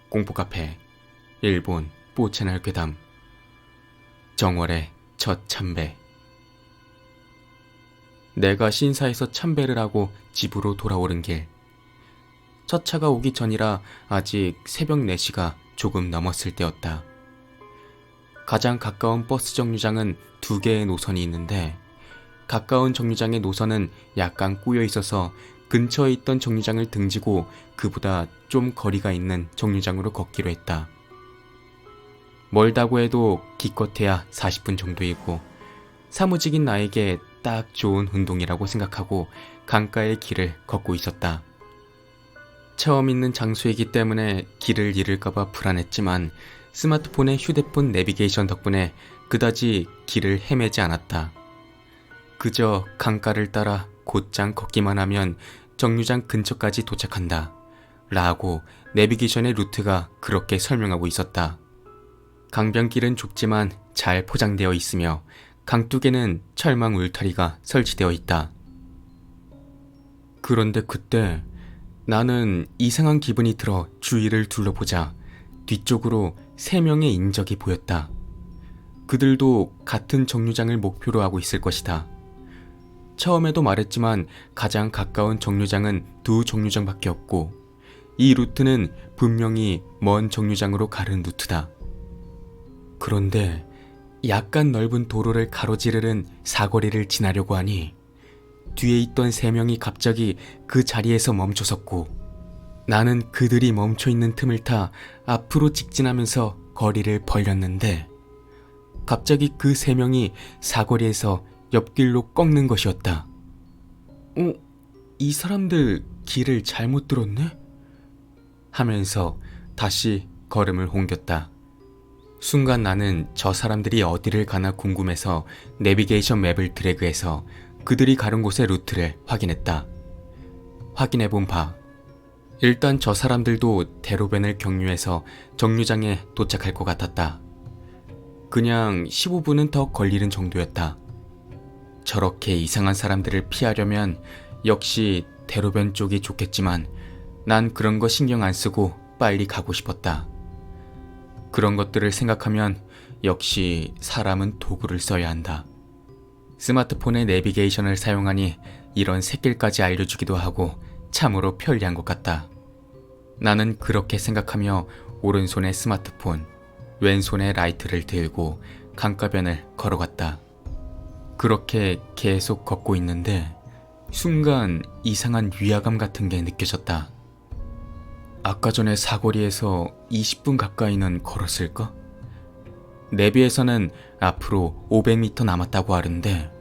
공포카페 일본 뽀채널 괴담 정월의 첫 참배. 내가 신사에서 참배를 하고 집으로 돌아오는 길. 첫 차가 오기 전이라 아직 새벽 4시가 조금 넘었을 때였다. 가장 가까운 버스 정류장은 2개의 노선이 있는데 가까운 정류장의 노선은 약간 꼬여 있어서 근처에 있던 정류장을 등지고 그보다 좀 거리가 있는 정류장으로 걷기로 했다. 멀다고 해도 기껏해야 40분 정도이고 사무직인 나에게 딱 좋은 운동이라고 생각하고 강가의 길을 걷고 있었다. 처음 있는 장소이기 때문에 길을 잃을까봐 불안했지만 스마트폰의 휴대폰 내비게이션 덕분에 그다지 길을 헤매지 않았다. 그저 강가를 따라 곧장 걷기만 하면 정류장 근처까지 도착한다 라고 내비게이션의 루트가 그렇게 설명하고 있었다. 강변길은 좁지만 잘 포장되어 있으며 강둑에는 철망 울타리가 설치되어 있다. 그런데 그때 나는 이상한 기분이 들어 주위를 둘러보자 뒤쪽으로 3명의 인적이 보였다. 그들도 같은 정류장을 목표로 하고 있을 것이다. 처음에도 말했지만 가장 가까운 정류장은 2 정류장밖에 없고 이 루트는 분명히 먼 정류장으로 가는 루트다. 그런데 약간 넓은 도로를 가로지르는 사거리를 지나려고 하니 뒤에 있던 3명이 갑자기 그 자리에서 멈춰섰고 나는 그들이 멈춰있는 틈을 타 앞으로 직진하면서 거리를 벌렸는데 갑자기 그 3명이 사거리에서 옆길로 꺾는 것이었다. 이 사람들 길을 잘못 들었네? 하면서 다시 걸음을 옮겼다. 순간 나는 저 사람들이 어디를 가나 궁금해서 내비게이션 맵을 드래그해서 그들이 가는 곳의 루트를 확인했다. 확인해본 바 일단 저 사람들도 대로변을 경유해서 정류장에 도착할 것 같았다. 그냥 15분은 더 걸리는 정도였다. 저렇게 이상한 사람들을 피하려면 역시 대로변 쪽이 좋겠지만 난 그런 거 신경 안 쓰고 빨리 가고 싶었다. 그런 것들을 생각하면 역시 사람은 도구를 써야 한다. 스마트폰의 내비게이션을 사용하니 이런 샛길까지 알려주기도 하고 참으로 편리한 것 같다. 나는 그렇게 생각하며 오른손에 스마트폰, 왼손에 라이트를 들고 강가변을 걸어갔다. 그렇게 계속 걷고 있는데 순간 이상한 위화감 같은 게 느껴졌다. 아까 전에 사거리에서 20분 가까이는 걸었을까? 내비에서는 앞으로 500m 남았다고 하는데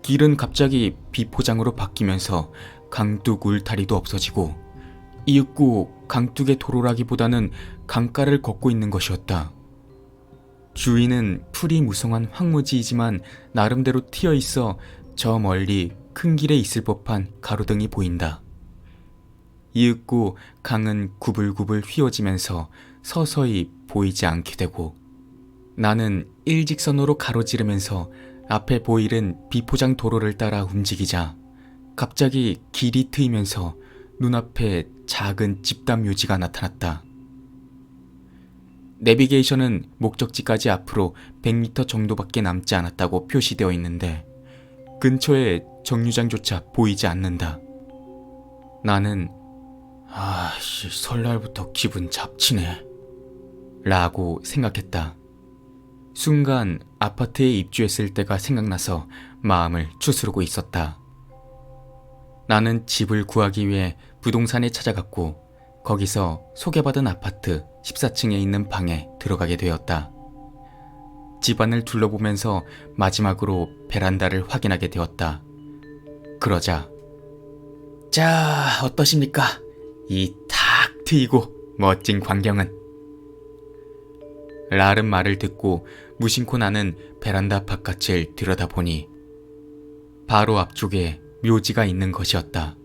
길은 갑자기 비포장으로 바뀌면서 강둑 울타리도 없어지고 이윽고 강둑의 도로라기보다는 강가를 걷고 있는 것이었다. 주위는 풀이 무성한 황무지이지만 나름대로 트여있어 저 멀리 큰 길에 있을 법한 가로등이 보인다. 이윽고 강은 구불구불 휘어지면서 서서히 보이지 않게 되고 나는 일직선으로 가로지르면서 앞에 보이는 비포장 도로를 따라 움직이자 갑자기 길이 트이면서 눈앞에 작은 집단 묘지가 나타났다. 내비게이션은 목적지까지 앞으로 100m 정도밖에 남지 않았다고 표시되어 있는데 근처에 정류장조차 보이지 않는다. 나는 설날부터 기분 잡치네 라고 생각했다. 순간 아파트에 입주했을 때가 생각나서 마음을 추스르고 있었다. 나는 집을 구하기 위해 부동산에 찾아갔고 거기서 소개받은 아파트 14층에 있는 방에 들어가게 되었다. 집안을 둘러보면서 마지막으로 베란다를 확인하게 되었다. 그러자 자, 어떠십니까? 이 탁 트이고 멋진 광경은. 라는 말을 듣고 무심코 나는 베란다 바깥을 들여다보니 바로 앞쪽에 묘지가 있는 것이었다.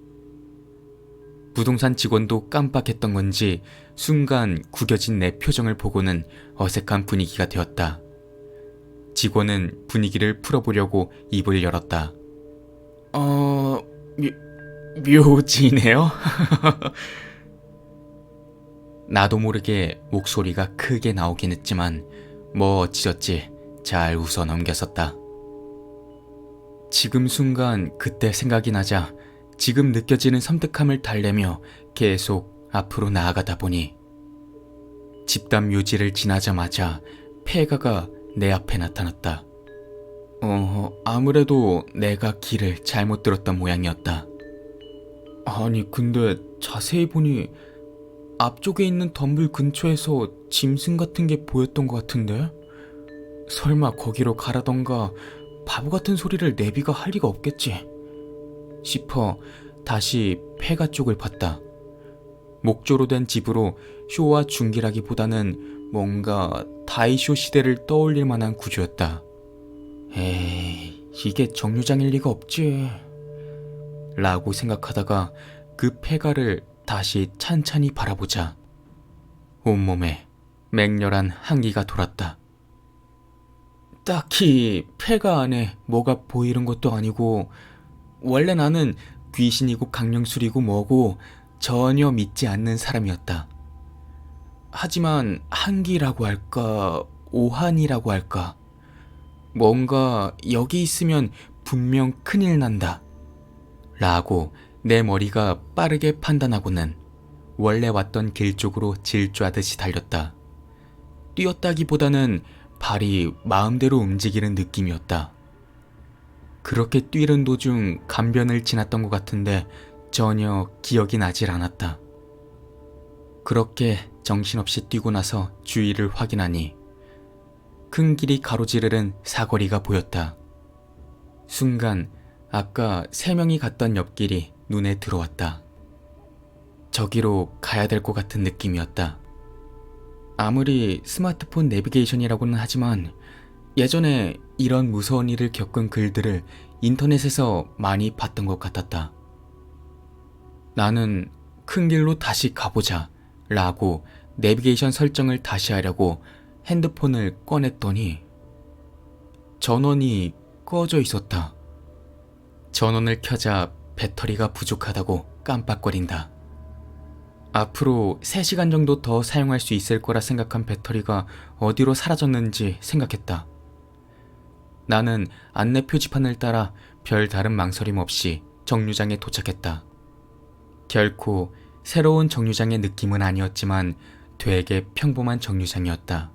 부동산 직원도 깜빡했던 건지 순간 구겨진 내 표정을 보고는 어색한 분위기가 되었다. 직원은 분위기를 풀어보려고 입을 열었다. 묘지네요? 나도 모르게 목소리가 크게 나오긴 했지만 뭐 어찌저찌 잘 웃어 넘겼었다. 지금 순간 그때 생각이 나자 지금 느껴지는 섬뜩함을 달래며 계속 앞으로 나아가다 보니 집단 묘지를 지나자마자 폐가가 내 앞에 나타났다. 아무래도 내가 길을 잘못 들었던 모양이었다. 아니, 근데 자세히 보니 앞쪽에 있는 덤불 근처에서 짐승 같은 게 보였던 것 같은데? 설마 거기로 가라던가 바보 같은 소리를 내비가 할 리가 없겠지 싶어 다시 폐가 쪽을 봤다. 목조로 된 집으로 쇼와 중기라기보다는 뭔가 다이쇼 시대를 떠올릴 만한 구조였다. 에이, 이게 정류장일 리가 없지 라고 생각하다가 그 폐가를 다시 찬찬히 바라보자 온몸에 맹렬한 한기가 돌았다. 딱히 폐가 안에 뭐가 보이는 것도 아니고 원래 나는 귀신이고 강령술이고 뭐고 전혀 믿지 않는 사람이었다. 하지만 한기라고 할까 오한이라고 할까 뭔가 여기 있으면 분명 큰일 난다 라고 내 머리가 빠르게 판단하고는 원래 왔던 길 쪽으로 질주하듯이 달렸다. 뛰었다기보다는 발이 마음대로 움직이는 느낌이었다. 그렇게 뛰는 도중 강변을 지났던 것 같은데 전혀 기억이 나질 않았다. 그렇게 정신없이 뛰고 나서 주위를 확인하니 큰 길이 가로지르는 사거리가 보였다. 순간 아까 3명이 갔던 옆길이 눈에 들어왔다. 저기로 가야 될 것 같은 느낌이었다. 아무리 스마트폰 내비게이션이라고는 하지만 예전에 이런 무서운 일을 겪은 글들을 인터넷에서 많이 봤던 것 같았다. 나는 큰 길로 다시 가보자 라고 내비게이션 설정을 다시 하려고 핸드폰을 꺼냈더니 전원이 꺼져 있었다. 전원을 켜자 배터리가 부족하다고 깜빡거린다. 앞으로 3시간 정도 더 사용할 수 있을 거라 생각한 배터리가 어디로 사라졌는지 생각했다. 나는 안내 표지판을 따라 별 다른 망설임 없이 정류장에 도착했다. 결코 새로운 정류장의 느낌은 아니었지만 되게 평범한 정류장이었다.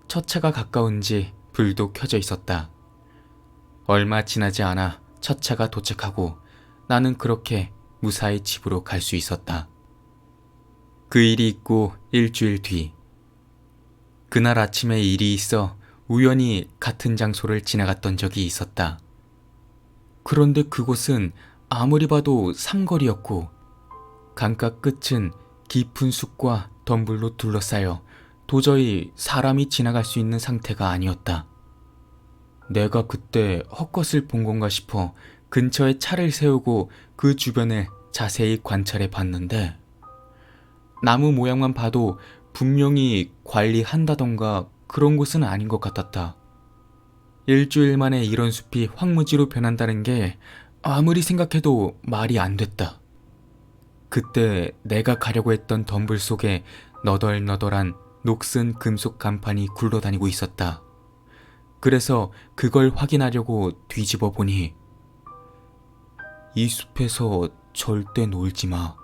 첫 차가 가까운지 불도 켜져 있었다. 얼마 지나지 않아 첫 차가 도착하고 나는 그렇게 무사히 집으로 갈 수 있었다. 그 일이 있고 일주일 뒤, 그날 아침에 일이 있어 우연히 같은 장소를 지나갔던 적이 있었다. 그런데 그곳은 아무리 봐도 삼거리였고 강가 끝은 깊은 숲과 덤불로 둘러싸여 도저히 사람이 지나갈 수 있는 상태가 아니었다. 내가 그때 헛것을 본 건가 싶어 근처에 차를 세우고 그 주변을 자세히 관찰해 봤는데 나무 모양만 봐도 분명히 관리한다던가 그런 곳은 아닌 것 같았다. 일주일 만에 이런 숲이 황무지로 변한다는 게 아무리 생각해도 말이 안 됐다. 그때 내가 가려고 했던 덤불 속에 너덜너덜한 녹슨 금속 간판이 굴러다니고 있었다. 그래서 그걸 확인하려고 뒤집어 보니 이 숲에서 절대 놀지 마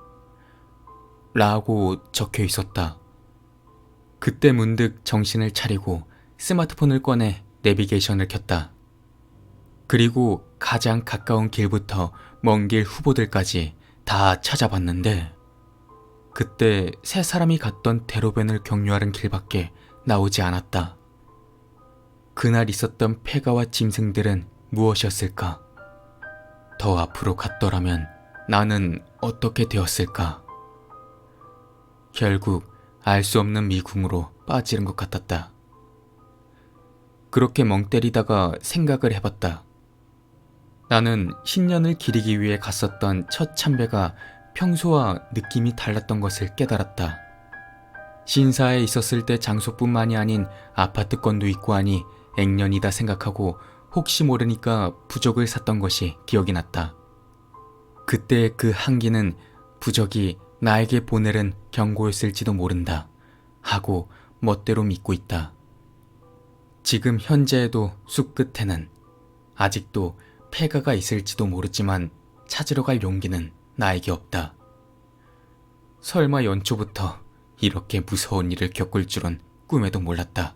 라고 적혀 있었다. 그때 문득 정신을 차리고 스마트폰을 꺼내 내비게이션을 켰다. 그리고 가장 가까운 길부터 먼 길 후보들까지 다 찾아봤는데 그때 3사람이 갔던 대로변을 경유하는 길밖에 나오지 않았다. 그날 있었던 폐가와 짐승들은 무엇이었을까? 더 앞으로 갔더라면 나는 어떻게 되었을까? 결국 알 수 없는 미궁으로 빠지는 것 같았다. 그렇게 멍 때리다가 생각을 해봤다. 나는 신년을 기리기 위해 갔었던 첫 참배가 평소와 느낌이 달랐던 것을 깨달았다. 신사에 있었을 때 장소뿐만이 아닌 아파트권도 있고 하니 액년이다 생각하고 혹시 모르니까 부적을 샀던 것이 기억이 났다. 그때 그 한기는 부적이 나에게 보낼은 경고였을지도 모른다 하고 멋대로 믿고 있다. 지금 현재에도 숲 끝에는 아직도 폐가가 있을지도 모르지만 찾으러 갈 용기는 나에게 없다. 설마 연초부터 이렇게 무서운 일을 겪을 줄은 꿈에도 몰랐다.